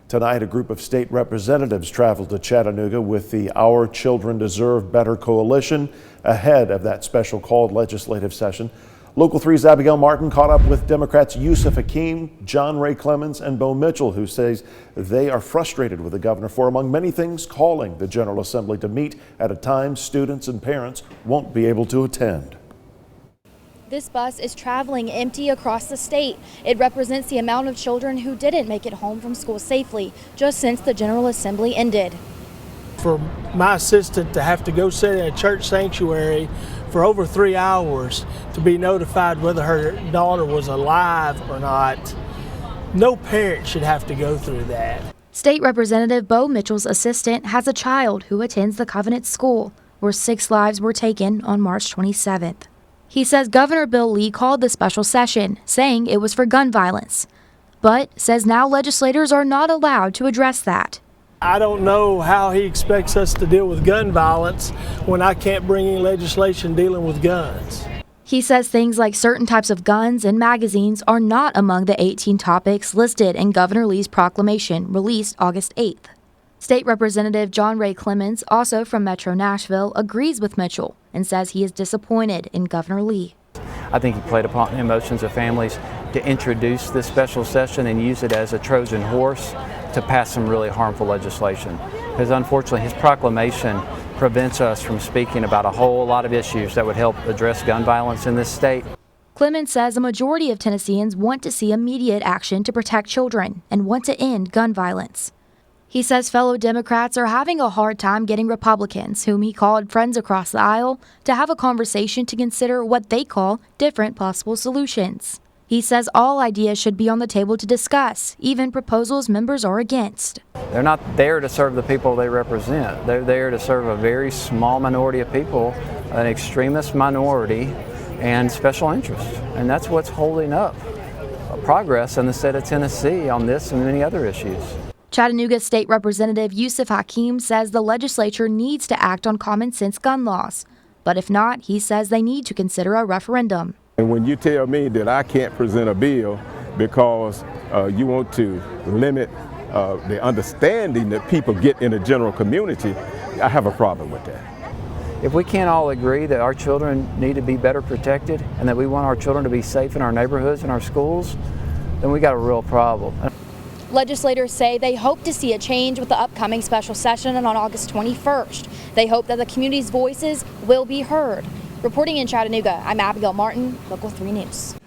Tonight, a group of state representatives traveled to Chattanooga with the Our Children Deserve Better coalition ahead of that special called legislative session. Local 3's Abigail Martin caught up with Democrats Yusuf Hakeem, John Ray Clemens, and Bo Mitchell, who says they are frustrated with the governor for, among many things, calling the General Assembly to meet at a time students and parents won't be able to attend. This bus is traveling empty across the state. It represents the amount of children who didn't make it home from school safely just since the General Assembly ended. For my assistant to have to go sit in a church sanctuary for over 3 hours to be notified whether her daughter was alive or not, no parent should have to go through that. State Representative Bo Mitchell's assistant has a child who attends the Covenant School, where 6 lives were taken on March 27th. He says Governor Bill Lee called the special session, saying it was for gun violence, but says now legislators are not allowed to address that. I don't know how he expects us to deal with gun violence when I can't bring in legislation dealing with guns. He says things like certain types of guns and magazines are not among the 18 topics listed in Governor Lee's proclamation released August 8th. State Representative John Ray Clemens, also from Metro Nashville, agrees with Mitchell and says he is disappointed in Governor Lee. I think he played upon the emotions of families to introduce this special session and use it as a Trojan horse to pass some really harmful legislation. Because unfortunately his proclamation prevents us from speaking about a whole lot of issues that would help address gun violence in this state. Clemens says a majority of Tennesseans want to see immediate action to protect children and want to end gun violence. He says fellow Democrats are having a hard time getting Republicans, whom he called friends across the aisle, to have a conversation to consider what they call different possible solutions. He says all ideas should be on the table to discuss, even proposals members are against. They're not there to serve the people they represent. They're there to serve a very small minority of people, an extremist minority, and special interests. And that's what's holding up progress in the state of Tennessee on this and many other issues. Chattanooga State Representative Yusuf Hakeem says the legislature needs to act on common sense gun laws. But if not, he says they need to consider a referendum. And when you tell me that I can't present a bill because you want to limit the understanding that people get in the general community, I have a problem with that. If we can't all agree that our children need to be better protected and that we want our children to be safe in our neighborhoods and our schools, then we got a real problem. Legislators say they hope to see a change with the upcoming special session on August 21st. They hope that the community's voices will be heard. Reporting in Chattanooga, I'm Abigail Martin, Local 3 News.